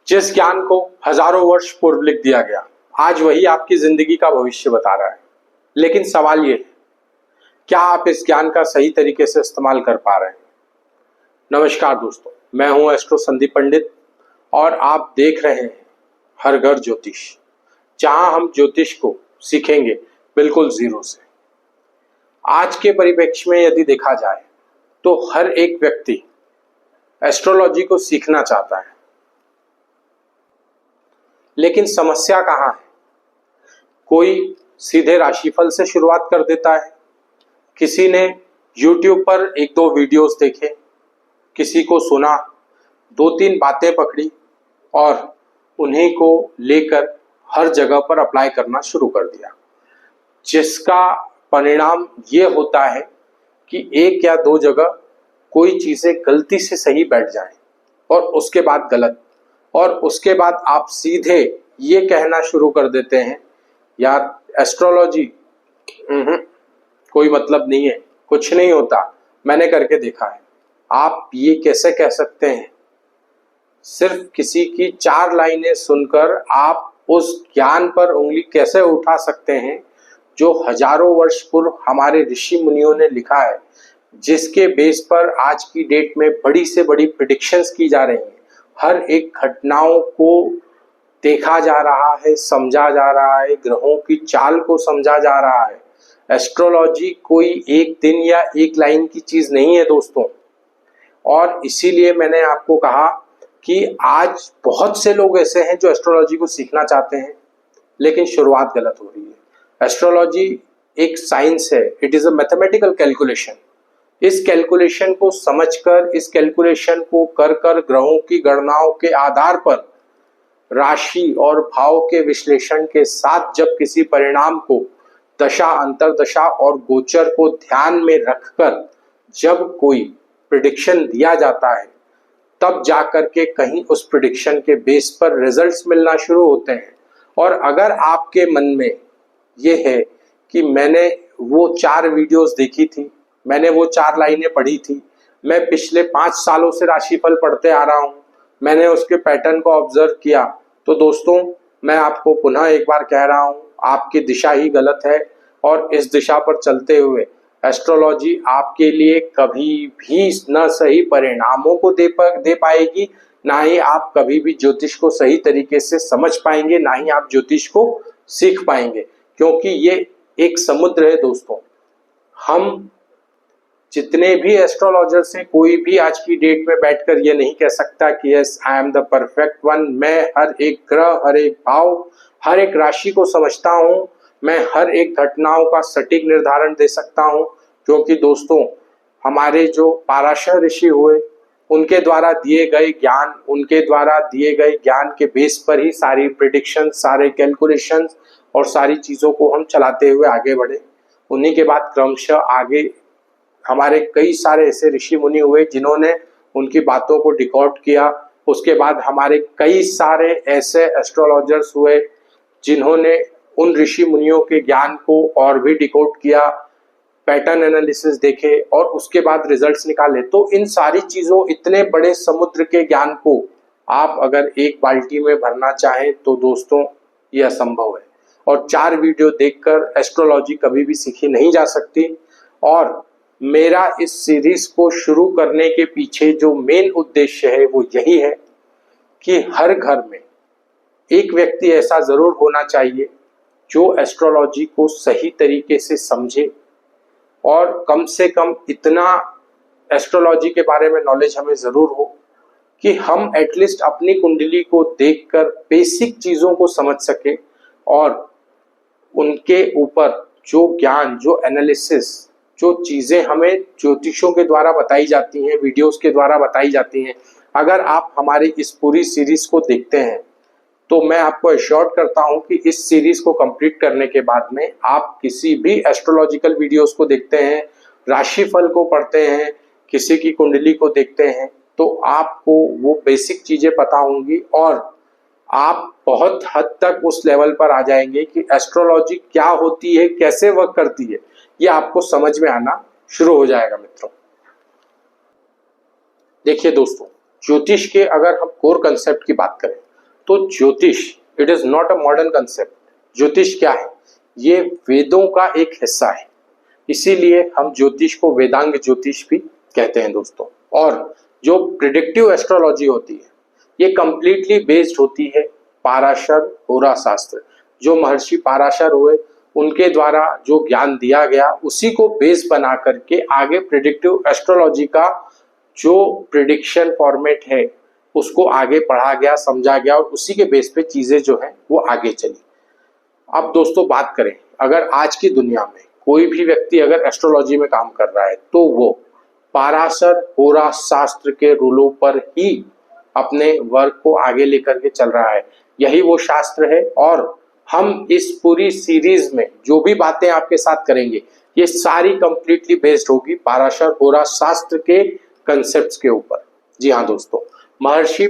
जिस ज्ञान को हजारों वर्ष पूर्व लिख दिया गया, आज वही आपकी जिंदगी का भविष्य बता रहा है। लेकिन सवाल ये है, क्या आप इस ज्ञान का सही तरीके से इस्तेमाल कर पा रहे हैं? नमस्कार दोस्तों, मैं हूं एस्ट्रो संदीप पंडित और आप देख रहे हैं हर घर ज्योतिष, जहां हम ज्योतिष को सीखेंगे बिल्कुल जीरो से। आज के परिप्रेक्ष्य में यदि देखा जाए तो हर एक व्यक्ति एस्ट्रोलॉजी को सीखना चाहता है, लेकिन समस्या कहाँ है? कोई सीधे राशिफल से शुरुआत कर देता है, किसी ने YouTube पर एक दो वीडियोस देखे, किसी को सुना, दो तीन बातें पकड़ी और उन्हीं को लेकर हर जगह पर अप्लाई करना शुरू कर दिया, जिसका परिणाम ये होता है कि एक या दो जगह कोई चीजें गलती से सही बैठ जाए और उसके बाद गलत, और उसके बाद आप सीधे ये कहना शुरू कर देते हैं, यार एस्ट्रोलॉजी कोई मतलब नहीं है, कुछ नहीं होता, मैंने करके देखा है। आप ये कैसे कह सकते हैं? सिर्फ किसी की चार लाइनें सुनकर आप उस ज्ञान पर उंगली कैसे उठा सकते हैं जो हजारों वर्ष पूर्व हमारे ऋषि मुनियों ने लिखा है, जिसके बेस पर आज की डेट में बड़ी से बड़ी प्रेडिक्शंस की जा रही हैं। हर एक घटनाओं को देखा जा रहा है, समझा जा रहा है, ग्रहों की चाल को समझा जा रहा है। एस्ट्रोलॉजी कोई एक दिन या एक लाइन की चीज नहीं है दोस्तों, और इसीलिए मैंने आपको कहा कि आज बहुत से लोग ऐसे हैं जो एस्ट्रोलॉजी को सीखना चाहते हैं, लेकिन शुरुआत गलत हो रही है। एस्ट्रोलॉजी एक साइंस है, it is a mathematical calculation. इस कैलकुलेशन को समझकर, इस कैलकुलेशन को कर कर ग्रहों की गणनाओं के आधार पर राशि और भाव के विश्लेषण के साथ जब किसी परिणाम को दशा, अंतरदशा और गोचर को ध्यान में रखकर जब कोई प्रिडिक्शन दिया जाता है, तब जाकर के कहीं उस प्रिडिक्शन के बेस पर रिजल्ट्स मिलना शुरू होते हैं। और अगर आपके मन में ये है कि मैंने वो 4 वीडियोस देखी थी, मैंने वो 4 लाइनें पढ़ी थी, मैं पिछले 5 सालों से राशिफल पढ़ते आ रहा हूँ, मैंने उसके पैटर्न को ऑब्जर्व किया, तो दोस्तों मैं आपको पुनः एक बार कह रहा हूँ, आपकी दिशा ही गलत है। और इस दिशा पर चलते हुए एस्ट्रोलॉजी आपके लिए कभी भी न सही परिणामों को दे पाएगी, ना ही आप कभी भी ज्योतिष को सही तरीके से समझ पाएंगे, ना ही आप ज्योतिष को सीख पाएंगे, क्योंकि ये एक समुद्र है दोस्तों। हम जितने भी एस्ट्रोलॉजर्स हैं, कोई भी आज की डेट में बैठकर ये नहीं कह सकता कि yes I am the perfect one. मैं हर एक ग्रह, हर एक भाव, हर एक राशि को समझता हूँ, मैं हर एक घटनाओं का सटीक निर्धारण दे सकता हूँ, क्योंकि दोस्तों हमारे जो पाराशर ऋषि हुए, उनके द्वारा दिए गए ज्ञान, उनके द्वारा दिए गए ज्ञान के बेस पर ही सारी प्रिडिक्शन, सारे कैलकुलेशन और सारी चीजों को हम चलाते हुए आगे बढ़े। उन्हीं के बाद क्रमशः आगे हमारे कई सारे ऐसे ऋषि मुनि हुए जिन्होंने उनकी बातों को डिकोड किया। उसके बाद हमारे कई सारे ऐसे एस्ट्रोलॉजर्स हुए जिन्होंने उन ऋषि मुनियों के ज्ञान को और भी डिकोड किया, पैटर्न एनालिसिस देखे और उसके बाद रिजल्ट्स निकाले। तो इन सारी चीजों, इतने बड़े समुद्र के ज्ञान को आप अगर एक बाल्टी में भरना चाहें तो दोस्तों ये असंभव है। और 4 वीडियो देखकर एस्ट्रोलॉजी कभी भी सीखी नहीं जा सकती। और मेरा इस सीरीज को शुरू करने के पीछे जो मेन उद्देश्य है वो यही है कि हर घर में एक व्यक्ति ऐसा जरूर होना चाहिए जो एस्ट्रोलॉजी को सही तरीके से समझे, और कम से कम इतना एस्ट्रोलॉजी के बारे में नॉलेज हमें जरूर हो कि हम एटलीस्ट अपनी कुंडली को देखकर बेसिक चीजों को समझ सके, और उनके ऊपर जो ज्ञान, जो एनालिसिस, जो चीजें हमें ज्योतिषों के द्वारा बताई जाती हैं, वीडियोस के द्वारा बताई जाती हैं, अगर आप हमारी इस पूरी सीरीज को देखते हैं तो मैं आपको एश्योर करता हूं कि इस सीरीज को कंप्लीट करने के बाद में आप किसी भी एस्ट्रोलॉजिकल वीडियोस को देखते हैं, राशिफल को पढ़ते हैं, किसी की कुंडली को देखते हैं, तो आपको वो बेसिक चीजें पता होंगी और आप बहुत हद तक उस लेवल पर आ जाएंगे कि एस्ट्रोलॉजी क्या होती है, कैसे वर्क करती है, ये आपको समझ में आना शुरू हो जाएगा मित्रों। देखिए दोस्तों, ज्योतिष के अगर हम कोर कंसेप्ट की बात करें तो ज्योतिष it is not a modern concept. ज्योतिष क्या है? ये वेदों का एक हिस्सा है, इसीलिए हम ज्योतिष को वेदांग ज्योतिष भी कहते हैं दोस्तों। और जो प्रिडिक्टिव एस्ट्रोलॉजी होती है ये कंप्लीटली बेस्ड होती है पाराशर होरा शास्त्र। जो महर्षि पाराशर हुए उनके द्वारा जो ज्ञान दिया गया उसी को बेस बना करके आगे प्रिडिक्टिव एस्ट्रोलॉजी का जो प्रिडिक्शन फॉर्मेट है उसको आगे पढ़ा गया, समझा गया और उसी के बेस पे चीजें जो है वो आगे चली। अब दोस्तों बात करें, अगर आज की दुनिया में कोई भी व्यक्ति अगर एस्ट्रोलॉजी में काम कर रहा है तो वो पाराशर होरा शास्त्र के रूलों पर ही अपने वर्क को आगे लेकर के चल रहा है। यही वो शास्त्र है और हम इस पूरी सीरीज में जो भी बातें आपके साथ करेंगे ये सारी कंप्लीटली बेस्ड होगी पाराशर होरा शास्त्र के कंसेप्ट्स के ऊपर। जी हाँ दोस्तों, महर्षि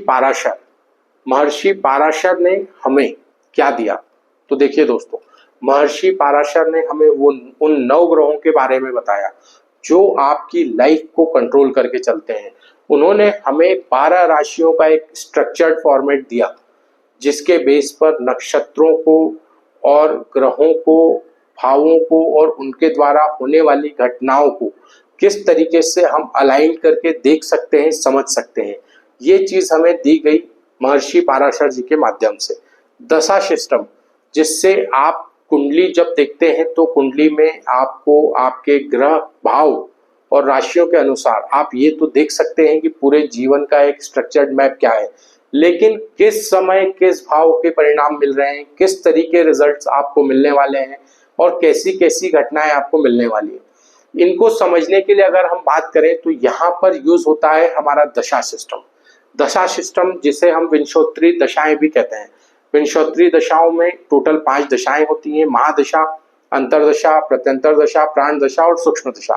पाराशर ने हमें क्या दिया? तो देखिए दोस्तों, महर्षि पाराशर ने हमें वो उन 9 ग्रहों के बारे में बताया जो आपकी लाइफ को कंट्रोल करके चलते हैं। उन्होंने हमें 12 राशियों का एक स्ट्रक्चर्ड फॉर्मेट दिया जिसके बेस पर नक्षत्रों को और ग्रहों को, भावों को और उनके द्वारा होने वाली घटनाओं को किस तरीके से हम अलाइन करके देख सकते हैं, समझ सकते हैं। ये चीज हमें दी गई महर्षि पाराशर जी के माध्यम से। दशा सिस्टम, जिससे आप कुंडली जब देखते हैं तो कुंडली में आपको आपके ग्रह, भाव और राशियों के अनुसार आप ये तो देख सकते हैं कि पूरे जीवन का एक स्ट्रक्चर्ड मैप क्या है, लेकिन किस समय किस भाव के परिणाम मिल रहे हैं, किस तरीके रिजल्ट्स आपको मिलने वाले हैं और कैसी कैसी घटनाएं आपको मिलने वाली है, इनको समझने के लिए अगर हम बात करें तो यहाँ पर यूज होता है हमारा दशा सिस्टम। दशा सिस्टम जिसे हम विंशोत्तरी दशाएं भी कहते हैं। विंशोत्तरी दशाओं में टोटल 5 दशाएं होती हैं, महादशा, अंतरदशा, प्रत्यंतर दशा, प्राण दशा और सूक्ष्म दशा,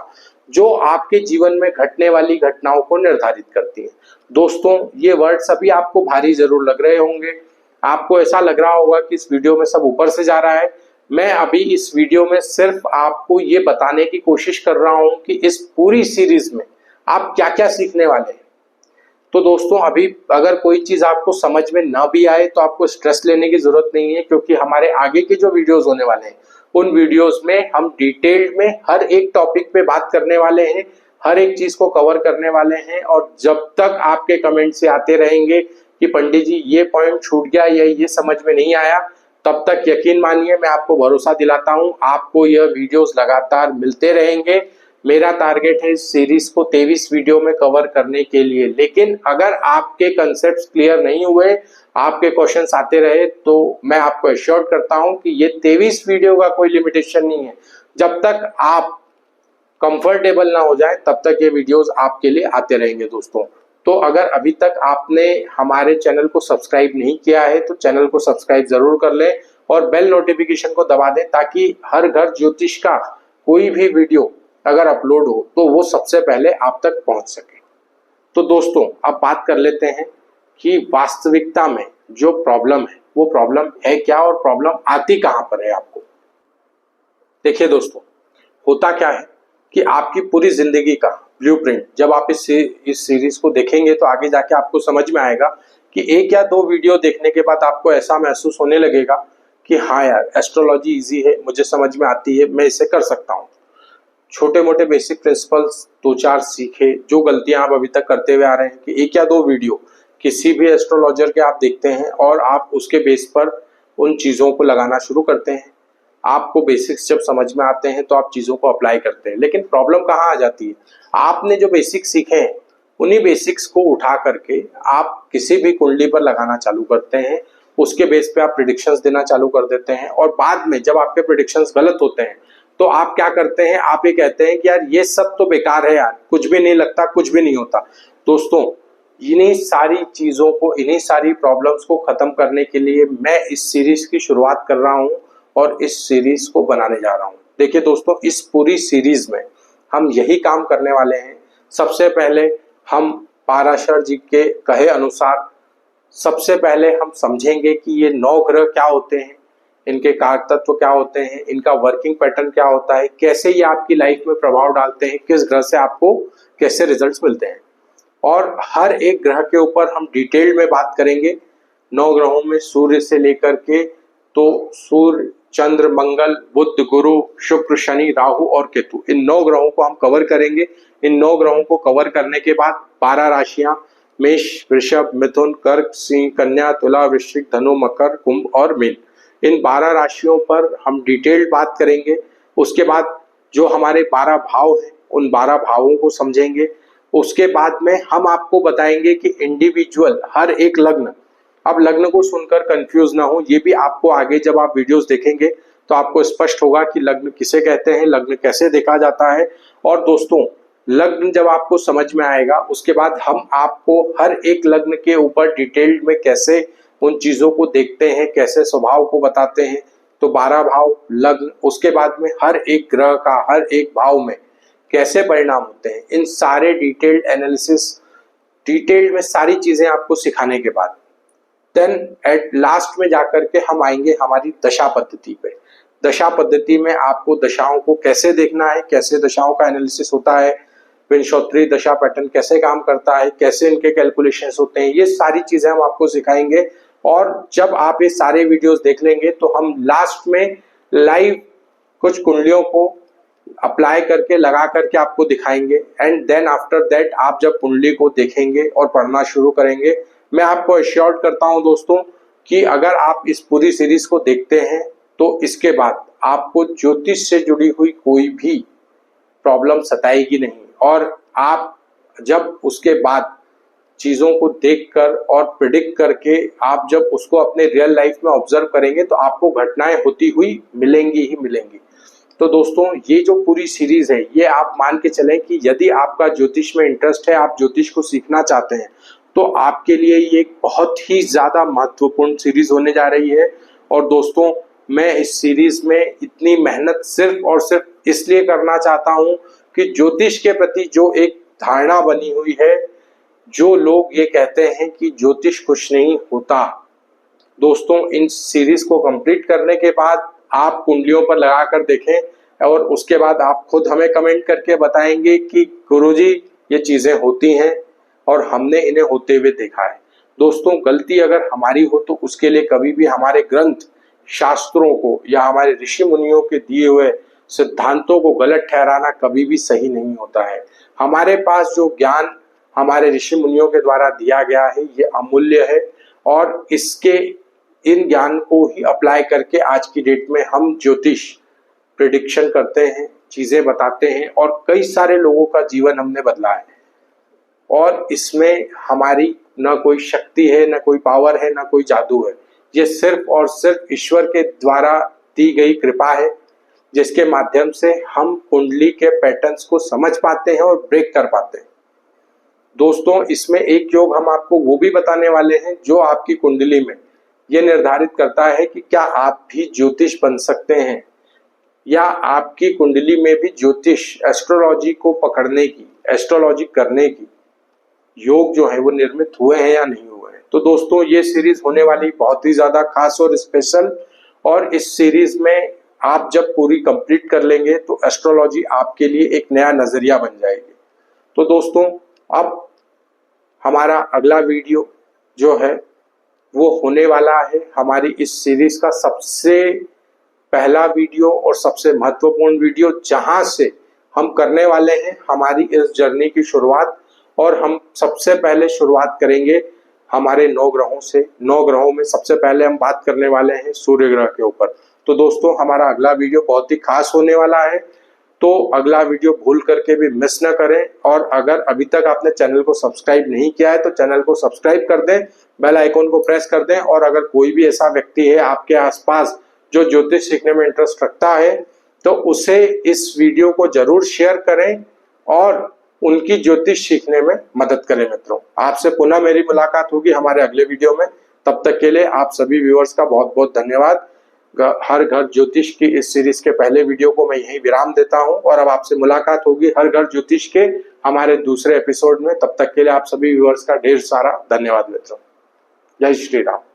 जो आपके जीवन में घटने वाली घटनाओं को निर्धारित करती है। दोस्तों ये वर्ड सभी आपको भारी जरूर लग रहे होंगे, आपको ऐसा लग रहा होगा कि इस वीडियो में सब ऊपर से जा रहा है। मैं अभी इस वीडियो में सिर्फ आपको ये बताने की कोशिश कर रहा हूं कि इस पूरी सीरीज में आप क्या क्या सीखने वाले हैं। तो दोस्तों अभी अगर कोई चीज आपको समझ में ना भी आए तो आपको स्ट्रेस लेने की जरूरत नहीं है, क्योंकि हमारे आगे के जो वीडियोस होने वाले हैं उन वीडियोस में हम डिटेल्ड में हर एक टॉपिक पे बात करने वाले हैं, हर एक चीज को कवर करने वाले हैं। और जब तक आपके कमेंट से आते रहेंगे कि पंडित जी ये पॉइंट छूट गया या ये समझ में नहीं आया, तब तक यकीन मानिए मैं आपको भरोसा दिलाता हूं आपको यह वीडियोस लगातार मिलते रहेंगे। मेरा टारगेट है इस सीरीज को 23 वीडियो में कवर करने के लिए, लेकिन अगर आपके कंसेप्ट्स क्लियर नहीं हुए, आपके क्वेश्चंस आते रहे, तो मैं आपको एश्योर करता हूं कि ये 23 वीडियो का कोई लिमिटेशन नहीं है। जब तक आप कंफर्टेबल ना हो जाए तब तक ये वीडियोस आपके लिए आते रहेंगे दोस्तों। तो अगर अभी तक आपने हमारे चैनल को सब्सक्राइब नहीं किया है तो चैनल को सब्सक्राइब जरूर कर लें और बेल नोटिफिकेशन को दबा दें, ताकि हर घर ज्योतिष का कोई भी वीडियो अगर अपलोड हो तो वो सबसे पहले आप तक पहुंच सके। तो दोस्तों अब बात कर लेते हैं कि वास्तविकता में जो प्रॉब्लम है वो प्रॉब्लम है क्या और प्रॉब्लम आती कहां पर है आपको। देखिए दोस्तों, होता क्या है कि आपकी पूरी जिंदगी का ब्लूप्रिंट जब आप इस सीरीज को देखेंगे तो आगे जाके आपको समझ में आएगा कि 1 या 2 वीडियो देखने के बाद आपको ऐसा महसूस होने लगेगा कि हाँ यार एस्ट्रोलॉजी इजी है, मुझे समझ में आती है, मैं इसे कर सकता हूँ। छोटे मोटे बेसिक प्रिंसिपल्स 2-4 सीखे, जो गलतियां आप अभी तक करते हुए आ रहे हैं कि 1 या 2 वीडियो किसी भी एस्ट्रोलॉजर के आप देखते हैं और आप उसके बेस पर उन चीज़ों को लगाना शुरू करते हैं। आपको बेसिक्स जब समझ में आते हैं तो आप चीज़ों को अप्लाई करते हैं, लेकिन प्रॉब्लम कहाँ आ जाती है, आपने जो बेसिक्स सीखे हैं उन्हीं बेसिक्स को उठा करके आप किसी भी कुंडली पर लगाना चालू करते हैं, उसके बेस पे आप प्रिडिक्शंस देना चालू कर देते हैं और बाद में जब आपके प्रिडिक्शंस गलत होते हैं तो आप क्या करते हैं, आप ये कहते हैं कि यार ये सब तो बेकार है यार, कुछ भी नहीं लगता, कुछ भी नहीं होता। दोस्तों इन्हीं सारी चीज़ों को, इन्हीं सारी प्रॉब्लम्स को ख़त्म करने के लिए मैं इस सीरीज की शुरुआत कर रहा हूँ और इस सीरीज को बनाने जा रहा हूँ। देखिए दोस्तों, इस पूरी सीरीज में हम यही काम करने वाले हैं। सबसे पहले हम पाराशर जी के कहे अनुसार सबसे पहले हम समझेंगे कि ये 9 ग्रह क्या होते हैं, इनके कारक तत्व क्या होते हैं, इनका वर्किंग पैटर्न क्या होता है, कैसे ये आपकी लाइफ में प्रभाव डालते हैं, किस ग्रह से आपको कैसे रिजल्ट्स मिलते हैं। और हर एक ग्रह के ऊपर हम डिटेल में बात करेंगे 9 ग्रहों में सूर्य से लेकर के तो सूर्य, चंद्र, मंगल, बुध, गुरु, शुक्र, शनि, राहु और केतु, इन 9 ग्रहों को हम कवर करेंगे। इन 9 ग्रहों को कवर करने के बाद 12 राशियां मेष, वृषभ, मिथुन, कर्क, सिंह, कन्या, तुला, वृश्चिक, धनु, मकर, कुंभ और मीन, इन 12 राशियों पर हम डिटेल्ड बात करेंगे। उसके बाद जो हमारे 12 भाव हैं उन 12 भावों को समझेंगे। उसके बाद में हम आपको बताएंगे कि इंडिविजुअल हर एक लग्न, अब लग्न को सुनकर कंफ्यूज ना हो, ये भी आपको आगे जब आप वीडियोस देखेंगे तो आपको स्पष्ट होगा कि लग्न किसे कहते हैं, लग्न कैसे देखा जाता है। और दोस्तों लग्न जब आपको समझ में आएगा उसके बाद हम आपको हर एक लग्न के ऊपर डिटेल्ड में कैसे उन चीजों को देखते हैं, कैसे स्वभाव को बताते हैं। तो 12 भाव, लग्न, उसके बाद में हर एक ग्रह का हर एक भाव में कैसे परिणाम होते हैं, इन सारे डिटेल्ड एनालिसिस, डिटेल्ड में सारी चीजें आपको सिखाने के बाद देन एट लास्ट में जाकर के हम आएंगे हमारी दशा पद्धति पे। दशा पद्धति में आपको दशाओं को कैसे देखना है, कैसे दशाओं का एनालिसिस होता है, विंशोत्तरी दशा पैटर्न कैसे काम करता है, कैसे इनके कैलकुलेशंस होते हैं, ये सारी चीजें हम आपको सिखाएंगे। और जब आप ये सारे वीडियोस देख लेंगे तो हम लास्ट में लाइव कुछ कुंडलियों को अप्लाई करके लगा करके आपको दिखाएंगे। एंड देन आफ्टर दैट आप जब कुंडली को देखेंगे और पढ़ना शुरू करेंगे, मैं आपको एश्योर्ड करता हूं दोस्तों कि अगर आप इस पूरी सीरीज को देखते हैं तो इसके बाद आपको ज्योतिष से जुड़ी हुई कोई भी प्रॉब्लम सताएगी नहीं। और आप जब उसके बाद चीजों को देखकर और प्रिडिक्ट करके आप जब उसको अपने रियल लाइफ में ऑब्जर्व करेंगे तो आपको घटनाएं होती हुई मिलेंगी ही मिलेंगी। तो दोस्तों ये जो पूरी सीरीज है ये आप मान के चलें कि यदि आपका ज्योतिष में इंटरेस्ट है, आप ज्योतिष को सीखना चाहते हैं, तो आपके लिए ये एक बहुत ही ज्यादा महत्वपूर्ण सीरीज होने जा रही है। और दोस्तों मैं इस सीरीज में इतनी मेहनत सिर्फ और सिर्फ इसलिए करना चाहता हूं कि ज्योतिष के प्रति जो एक धारणा बनी हुई है, जो लोग ये कहते हैं कि ज्योतिष कुछ नहीं होता, दोस्तों इन सीरीज को कंप्लीट करने के बाद आप कुंडलियों पर लगा कर देखें और उसके बाद आप खुद हमें कमेंट करके बताएंगे कि गुरुजी ये चीजें होती हैं और हमने इन्हें होते हुए देखा है। दोस्तों गलती अगर हमारी हो तो उसके लिए कभी भी हमारे ग्रंथ शास्त्रों को या हमारे ऋषि मुनियों के दिए हुए सिद्धांतों को गलत ठहराना कभी भी सही नहीं होता है। हमारे पास जो ज्ञान हमारे ऋषि मुनियों के द्वारा दिया गया है ये अमूल्य है और इसके इन ज्ञान को ही अप्लाई करके आज की डेट में हम ज्योतिष प्रिडिक्शन करते हैं, चीजें बताते हैं और कई सारे लोगों का जीवन हमने बदला है। और इसमें हमारी ना कोई शक्ति है, ना कोई पावर है, ना कोई जादू है, ये सिर्फ और सिर्फ ईश्वर के द्वारा दी गई कृपा है जिसके माध्यम से हम कुंडली के पैटर्न्स को समझ पाते हैं और ब्रेक कर पाते हैं। दोस्तों इसमें एक योग हम आपको वो भी बताने वाले हैं जो आपकी कुंडली में ये निर्धारित करता है कि क्या आप भी ज्योतिष बन सकते हैं या आपकी कुंडली में भी ज्योतिष, एस्ट्रोलॉजी को पकड़ने की, एस्ट्रोलॉजी करने की योग जो है वो निर्मित हुए हैं या नहीं हुए हैं। तो दोस्तों ये सीरीज होने वाली बहुत ही ज्यादा खास और स्पेशल, और इस सीरीज में आप जब पूरी कंप्लीट कर लेंगे तो एस्ट्रोलॉजी आपके लिए एक नया नजरिया बन जाएगी। तो दोस्तों अब हमारा अगला वीडियो जो है वो होने वाला है हमारी इस सीरीज का सबसे पहला वीडियो और सबसे महत्वपूर्ण वीडियो, जहां से हम करने वाले हैं हमारी इस जर्नी की शुरुआत। और हम सबसे पहले शुरुआत करेंगे हमारे 9 ग्रहों से। 9 ग्रहों में सबसे पहले हम बात करने वाले हैं सूर्य ग्रह के ऊपर। तो दोस्तों हमारा अगला वीडियो बहुत ही खास होने वाला है, तो अगला वीडियो भूल करके भी मिस न करें। और अगर अभी तक आपने चैनल को सब्सक्राइब नहीं किया है तो चैनल को सब्सक्राइब कर दें, बेल आइकन को प्रेस कर दें। और अगर कोई भी ऐसा व्यक्ति है आपके आसपास जो ज्योतिष सीखने में इंटरेस्ट रखता है तो उसे इस वीडियो को जरूर शेयर करें और उनकी ज्योतिष सीखने में मदद करें। मित्रों आपसे पुनः मेरी मुलाकात होगी हमारे अगले वीडियो में। तब तक के लिए आप सभी व्यूअर्स का बहुत बहुत धन्यवाद। हर घर ज्योतिष की इस सीरीज के पहले वीडियो को मैं यहीं विराम देता हूं और अब आपसे मुलाकात होगी हर घर ज्योतिष के हमारे दूसरे एपिसोड में। तब तक के लिए आप सभी व्यूअर्स का ढेर सारा धन्यवाद मित्रों। जय श्री राम।